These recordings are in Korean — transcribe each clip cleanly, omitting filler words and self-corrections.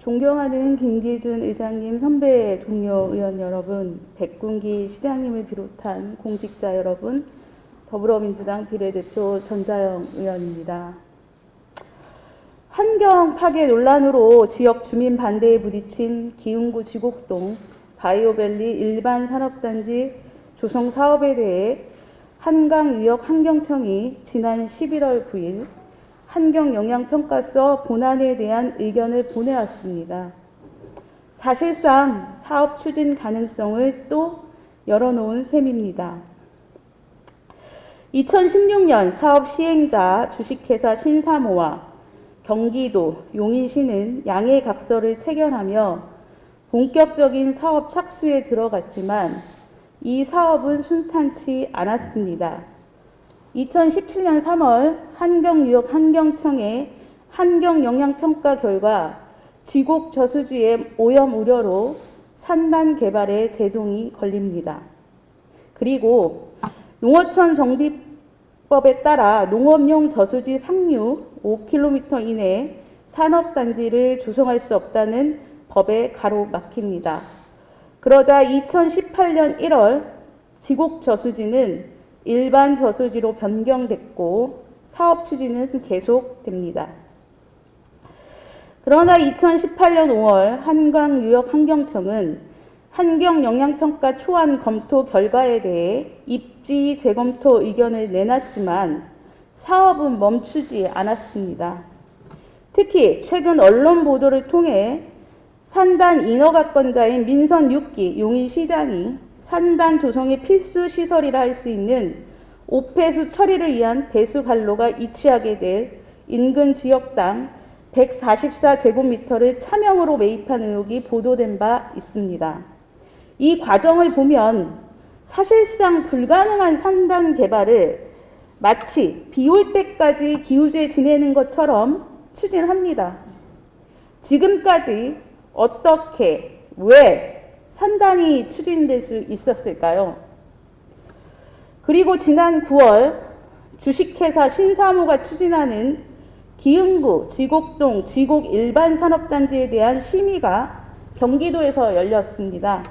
존경하는 김기준 의장님, 선배 동료 의원 여러분, 백군기 시장님을 비롯한 공직자 여러분, 더불어민주당 비례대표 전자영 의원입니다. 환경 파괴 논란으로 지역 주민 반대에 부딪힌 기흥구 지곡동 바이오밸리 일반 산업단지 조성 사업에 대해 한강유역환경청이 지난 11월 9일 환경영향평가서 본안에 대한 의견을 보내왔습니다. 사실상 사업 추진 가능성을 또 열어놓은 셈입니다. 2016년 사업 시행자 주식회사 신사모와 경기도, 용인시는 양해각서를 체결하며 본격적인 사업 착수에 들어갔지만 이 사업은 순탄치 않았습니다. 2017년 3월 환경유역환경청의 환경영향평가 결과 지곡 저수지의 오염 우려로 산단 개발에 제동이 걸립니다. 그리고 농어촌 정비법에 따라 농업용 저수지 상류 5km 이내에 산업단지를 조성할 수 없다는 법에 가로막힙니다. 그러자 2018년 1월 지곡 저수지는 일반 저수지로 변경됐고 사업 추진은 계속됩니다. 그러나 2018년 5월 한강유역환경청은 환경영향평가 초안 검토 결과에 대해 입지 재검토 의견을 내놨지만 사업은 멈추지 않았습니다. 특히 최근 언론 보도를 통해 산단 인허가권자인 민선 6기 용인시장이 산단 조성의 필수 시설이라 할 수 있는 오폐수 처리를 위한 배수관로가 이취하게 될 인근 지역당 144제곱미터를 차명으로 매입한 의혹이 보도된 바 있습니다. 이 과정을 보면 사실상 불가능한 산단 개발을 마치 비 올 때까지 기우제 지내는 것처럼 추진합니다. 지금까지 어떻게, 왜 산단이 추진될 수 있었을까요? 그리고 지난 9월 주식회사 신사모가 추진하는 기흥구 지곡동 지곡 일반 산업단지에 대한 심의가 경기도에서 열렸습니다.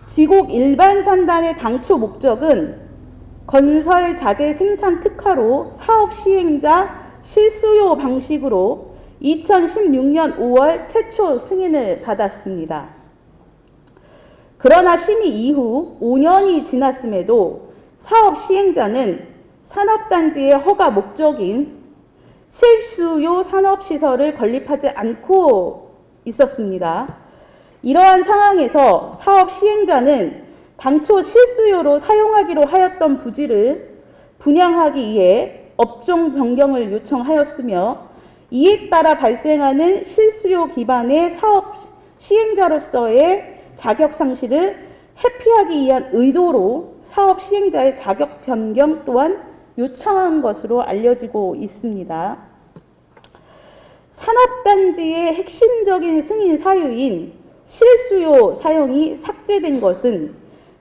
지곡 일반 산단의 당초 목적은 건설 자재 생산 특화로 사업 시행자 실수요 방식으로 2016년 5월 최초 승인을 받았습니다. 그러나 심의 이후 5년이 지났음에도 사업 시행자는 산업단지의 허가 목적인 실수요 산업시설을 건립하지 않고 있었습니다. 이러한 상황에서 사업 시행자는 당초 실수요로 사용하기로 하였던 부지를 분양하기 위해 업종 변경을 요청하였으며 이에 따라 발생하는 실수요 기반의 사업 시행자로서의 자격 상실을 회피하기 위한 의도로 사업 시행자의 자격 변경 또한 요청한 것으로 알려지고 있습니다. 산업단지의 핵심적인 승인 사유인 실수요 사용이 삭제된 것은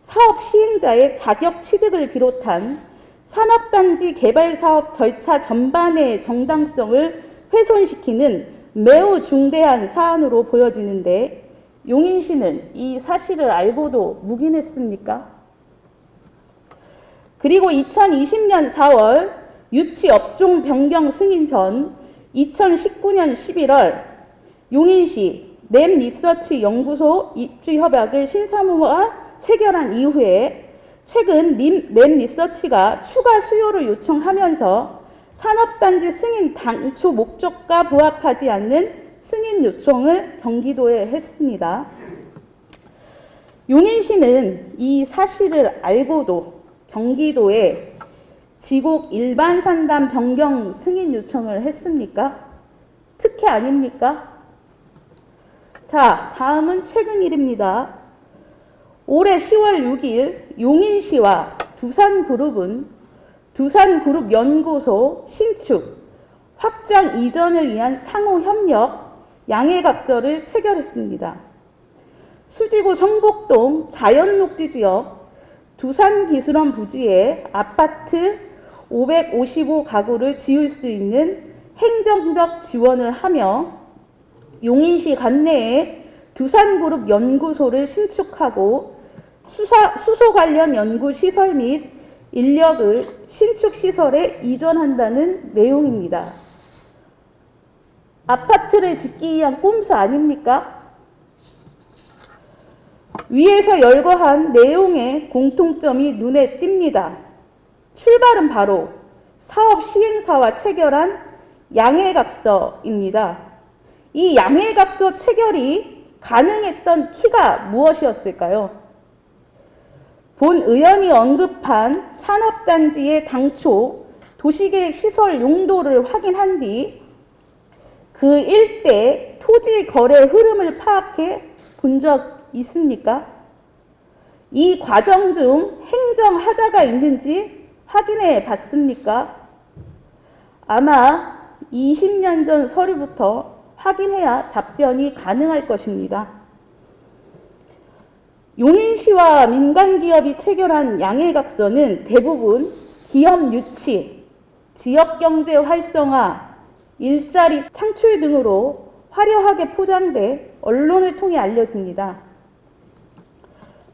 사업 시행자의 자격 취득을 비롯한 산업단지 개발 사업 절차 전반의 정당성을 훼손시키는 매우 중대한 사안으로 보여지는데 용인시는 이 사실을 알고도 묵인했습니까? 그리고 2020년 4월 유치 업종 변경 승인 전 2019년 11월 용인시 랩리서치 연구소 입주 협약을 신사모와 체결한 이후에 최근 랩리서치가 추가 수요를 요청하면서 산업단지 승인 당초 목적과 부합하지 않는 승인 요청을 경기도에 했습니다. 용인시는 이 사실을 알고도 경기도에 지곡 일반 산단 변경 승인 요청을 했습니까? 특혜 아닙니까? 자, 다음은 최근 일입니다. 올해 10월 6일 용인시와 두산그룹은 두산그룹 연구소 신축, 확장 이전을 위한 상호 협력 양해각서를 체결했습니다. 수지구 성복동 자연녹지 지역 두산기술원 부지에 아파트 555가구를 지을 수 있는 행정적 지원을 하며 용인시 관내에 두산그룹 연구소를 신축하고 수소 관련 연구시설 및 인력을 신축시설에 이전한다는 내용입니다. 아파트를 짓기 위한 꼼수 아닙니까? 위에서 열거한 내용의 공통점이 눈에 띕니다. 출발은 바로 사업 시행사와 체결한 양해각서입니다. 이 양해각서 체결이 가능했던 키가 무엇이었을까요? 본 의원이 언급한 산업단지의 당초 도시계획 시설 용도를 확인한 뒤 그 일대 토지 거래 흐름을 파악해 본 적 있습니까? 이 과정 중 행정 하자가 있는지 확인해 봤습니까? 아마 20년 전 서류부터 확인해야 답변이 가능할 것입니다. 용인시와 민간기업이 체결한 양해각서는 대부분 기업 유치, 지역경제 활성화, 일자리 창출 등으로 화려하게 포장돼 언론을 통해 알려집니다.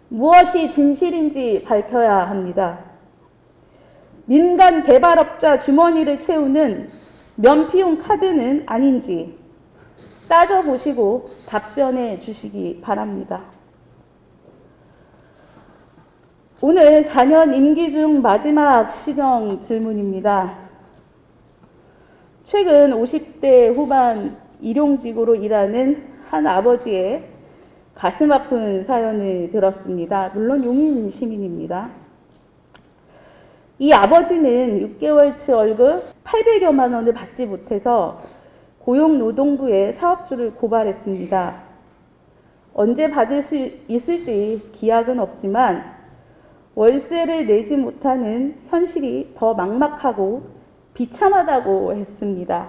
무엇이 진실인지 밝혀야 합니다. 민간 개발업자 주머니를 채우는 면피용 카드는 아닌지 따져보시고 답변해 주시기 바랍니다. 오늘 4년 임기 중 마지막 시정 질문입니다. 최근 50대 후반 일용직으로 일하는 한 아버지의 가슴 아픈 사연을 들었습니다. 물론 용인 시민입니다. 이 아버지는 6개월치 월급 800여만 원을 받지 못해서 고용노동부에 사업주를 고발했습니다. 언제 받을 수 있을지 기약은 없지만 월세를 내지 못하는 현실이 더 막막하고 비참하다고 했습니다.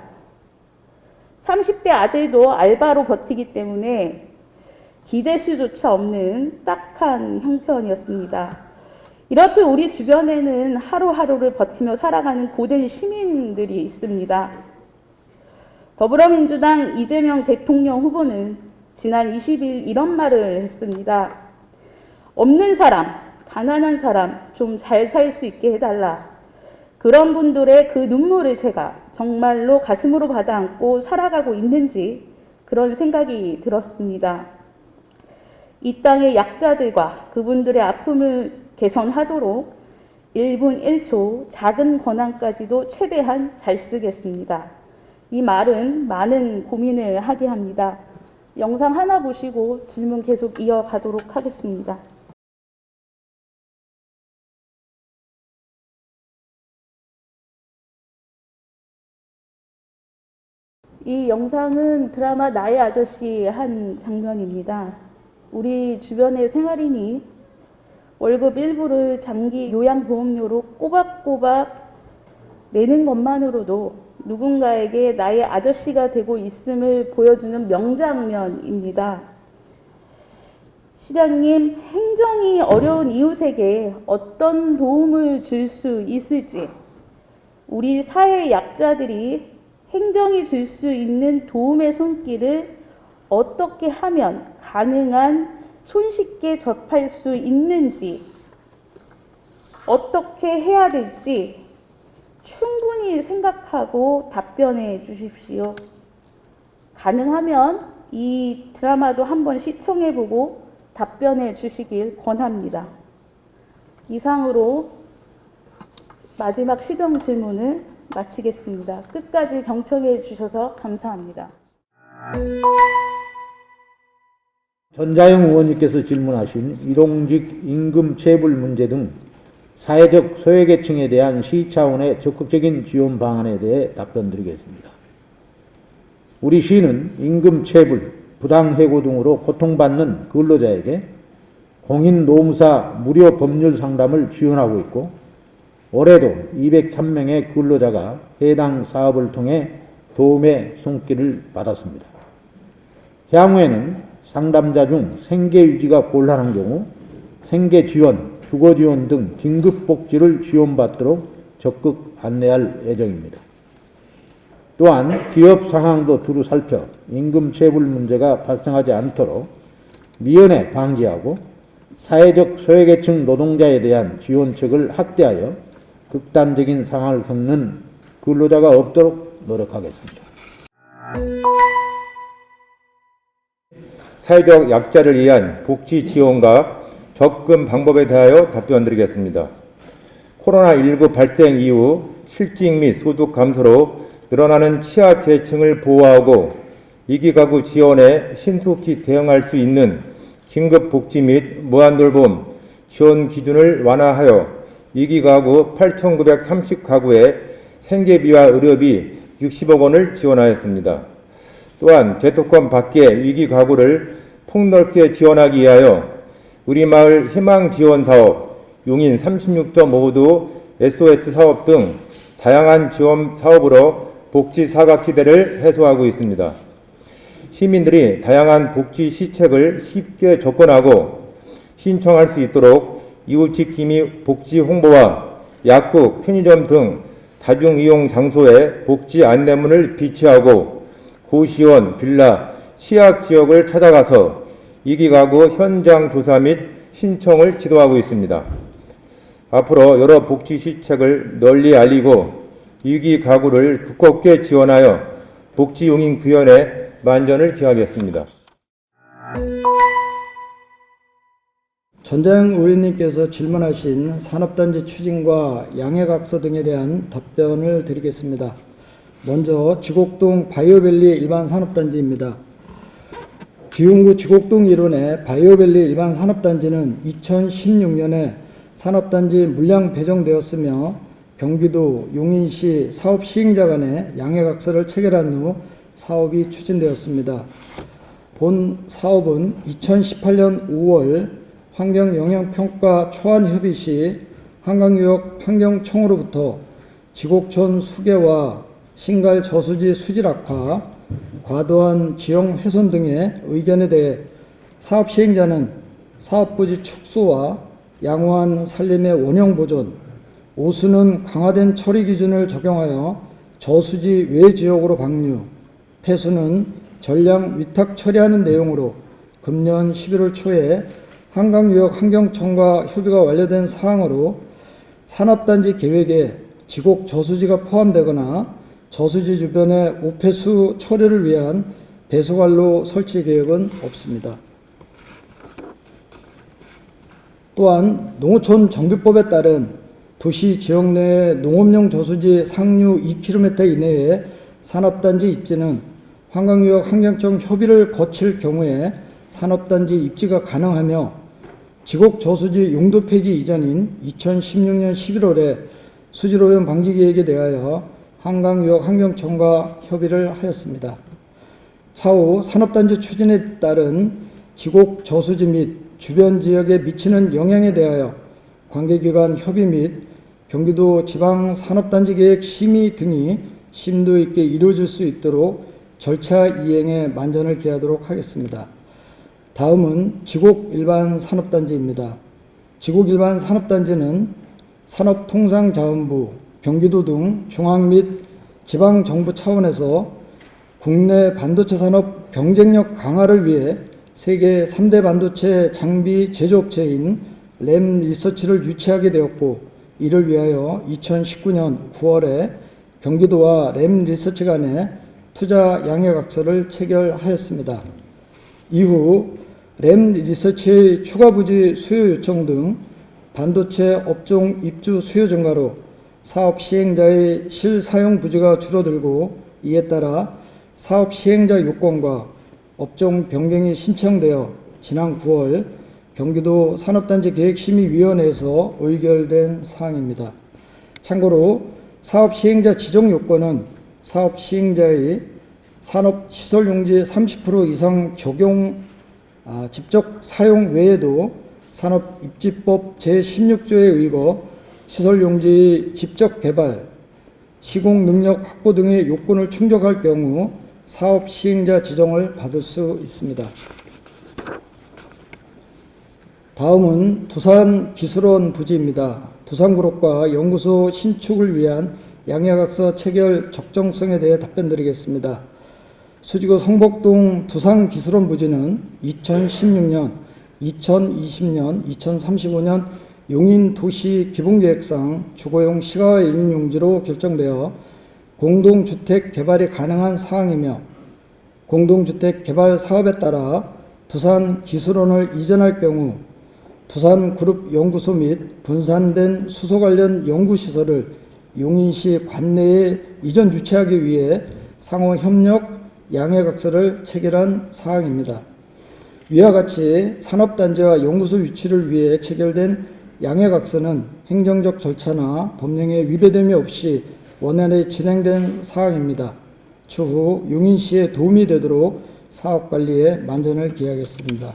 30대 아들도 알바로 버티기 때문에 기대수조차 없는 딱한 형편이었습니다. 이렇듯 우리 주변에는 하루하루를 버티며 살아가는 고된 시민들이 있습니다. 더불어민주당 이재명 대통령 후보는 지난 20일 이런 말을 했습니다. 없는 사람, 가난한 사람 좀 잘 살 수 있게 해달라. 그런 분들의 그 눈물을 제가 정말로 가슴으로 받아안고 살아가고 있는지 그런 생각이 들었습니다. 이 땅의 약자들과 그분들의 아픔을 개선하도록 1분 1초 작은 권한까지도 최대한 잘 쓰겠습니다. 이 말은 많은 고민을 하게 합니다. 영상 하나 보시고 질문 계속 이어가도록 하겠습니다. 이 영상은 드라마 나의 아저씨 한 장면입니다. 우리 주변의 생활인이 월급 일부를 장기 요양보험료로 꼬박꼬박 내는 것만으로도 누군가에게 나의 아저씨가 되고 있음을 보여주는 명장면입니다. 시장님, 행정이 어려운 이웃에게 어떤 도움을 줄 수 있을지, 우리 사회 약자들이 행정이 줄 수 있는 도움의 손길을 어떻게 하면 가능한 손쉽게 접할 수 있는지, 어떻게 해야 될지 충분히 생각하고 답변해 주십시오. 가능하면 이 드라마도 한번 시청해보고 답변해 주시길 권합니다. 이상으로 마지막 시정 질문을 마치겠습니다. 끝까지 경청해 주셔서 감사합니다. 전자영 의원님께서 질문하신 일용직 임금 체불 문제 등 사회적 소외계층에 대한 시 차원의 적극적인 지원 방안에 대해 답변드리겠습니다. 우리 시는 임금 체불, 부당해고 등으로 고통받는 근로자에게 공인노무사 무료 법률 상담을 지원하고 있고, 올해도 203명의 근로자가 해당 사업을 통해 도움의 손길을 받았습니다. 향후에는 상담자 중 생계 유지가 곤란한 경우 생계 지원, 주거 지원 등 긴급 복지를 지원받도록 적극 안내할 예정입니다. 또한 기업 상황도 두루 살펴 임금 체불 문제가 발생하지 않도록 미연에 방지하고 사회적 소외계층 노동자에 대한 지원책을 확대하여 극단적인 상황을 겪는 근로자가 없도록 노력하겠습니다. 사회적 약자를 위한 복지 지원과 접근 방법에 대하여 답변드리겠습니다. 코로나19 발생 이후 실직 및 소득 감소로 늘어나는 취약계층을 보호하고 이기가구 지원에 신속히 대응할 수 있는 긴급복지 및 무한돌봄 지원 기준을 완화하여 이기가구 8,930가구에 생계비와 의료비 60억 원을 지원하였습니다. 또한 제토권 밖의 위기가구를 폭넓게 지원하기 위하여 우리마을 희망지원사업, 용인 36.5도 SOS 사업 등 다양한 지원 사업으로 복지 사각지대를 해소하고 있습니다. 시민들이 다양한 복지 시책을 쉽게 접근하고 신청할 수 있도록 이웃지킴이 복지 홍보와 약국, 편의점 등 다중이용 장소에 복지 안내문을 비치하고 고시원, 빌라, 취약지역을 찾아가서 이기가구 현장 조사 및 신청을 지도하고 있습니다. 앞으로 여러 복지 시책을 널리 알리고 이기가구를 두껍게 지원하여 복지용인 구현에 만전을 기하겠습니다. 전장 의원님께서 질문하신 산업단지 추진과 양해각서 등에 대한 답변을 드리겠습니다. 먼저 지곡동 바이오밸리 일반 산업단지입니다. 기흥구 지곡동 일원의 바이오밸리 일반 산업단지는 2016년에 산업단지 물량 배정되었으며 경기도 용인시 사업 시행자 간에 양해각서를 체결한 후 사업이 추진되었습니다. 본 사업은 2018년 5월 환경영향평가 초안협의 시 한강유역 환경청으로부터 지곡촌 수계와 신갈 저수지 수질 악화, 과도한 지형 훼손 등의 의견에 대해 사업 시행자는 사업부지 축소와 양호한 산림의 원형 보존, 오수는 강화된 처리 기준을 적용하여 저수지 외 지역으로 방류, 폐수는 전량 위탁 처리하는 내용으로 금년 11월 초에 한강유역 환경청과 협의가 완료된 사항으로 산업단지 계획에 지곡 저수지가 포함되거나 저수지 주변의 오폐수 처리를 위한 배수관로 설치 계획은 없습니다. 또한 농어촌 정비법에 따른 도시 지역 내 농업용 저수지 상류 2km 이내에 산업단지 입지는 한강유역 환경청 협의를 거칠 경우에 산업단지 입지가 가능하며 지곡 저수지 용도 폐지 이전인 2016년 11월에 수질오염 방지 계획에 대하여 한강유역 환경청과 협의를 하였습니다. 차후 산업단지 추진에 따른 지곡 저수지 및 주변 지역에 미치는 영향에 대하여 관계기관 협의 및 경기도 지방산업단지 계획 심의 등이 심도 있게 이루어질 수 있도록 절차 이행에 만전을 기하도록 하겠습니다. 다음은 지곡 일반 산업단지입니다. 지곡 일반 산업단지는 산업통상자원부, 경기도 등 중앙 및 지방정부 차원에서 국내 반도체 산업 경쟁력 강화를 위해 세계 3대 반도체 장비 제조업체인 램 리서치를 유치하게 되었고, 이를 위하여 2019년 9월에 경기도와 램 리서치 간에 투자 양해각서를 체결하였습니다. 이후 램 리서치의 추가 부지 수요 요청 등 반도체 업종 입주 수요 증가로 사업 시행자의 실사용 부지가 줄어들고, 이에 따라 사업 시행자 요건과 업종 변경이 신청되어 지난 9월 경기도 산업단지 계획심의위원회에서 의결된 사항입니다. 참고로 사업 시행자 지정 요건은 사업 시행자의 산업시설용지 30% 이상 적용 직접 사용 외에도 산업입지법 제16조에 의거 시설용지 직접 개발, 시공능력 확보 등의 요건을 충족할 경우 사업 시행자 지정을 받을 수 있습니다. 다음은 두산기술원 부지입니다. 두산그룹과 연구소 신축을 위한 양해각서 체결 적정성에 대해 답변드리겠습니다. 수지구 성복동 두산기술원 부지는 2016년, 2020년, 2035년 용인도시기본계획상 주거용 시가와 임용지로 결정되어 공동주택 개발이 가능한 사항이며 공동주택 개발 사업에 따라 두산기술원을 이전할 경우 두산그룹 연구소 및 분산된 수소 관련 연구시설을 용인시 관내에 이전 유치하기 위해 상호 협력 양해각서를 체결한 사항입니다. 위와 같이 산업단지와 연구소 유치를 위해 체결된 양해각서는 행정적 절차나 법령에 위배됨이 없이 원활히 진행된 사항입니다. 추후 용인시에 도움이 되도록 사업관리에 만전을 기하겠습니다.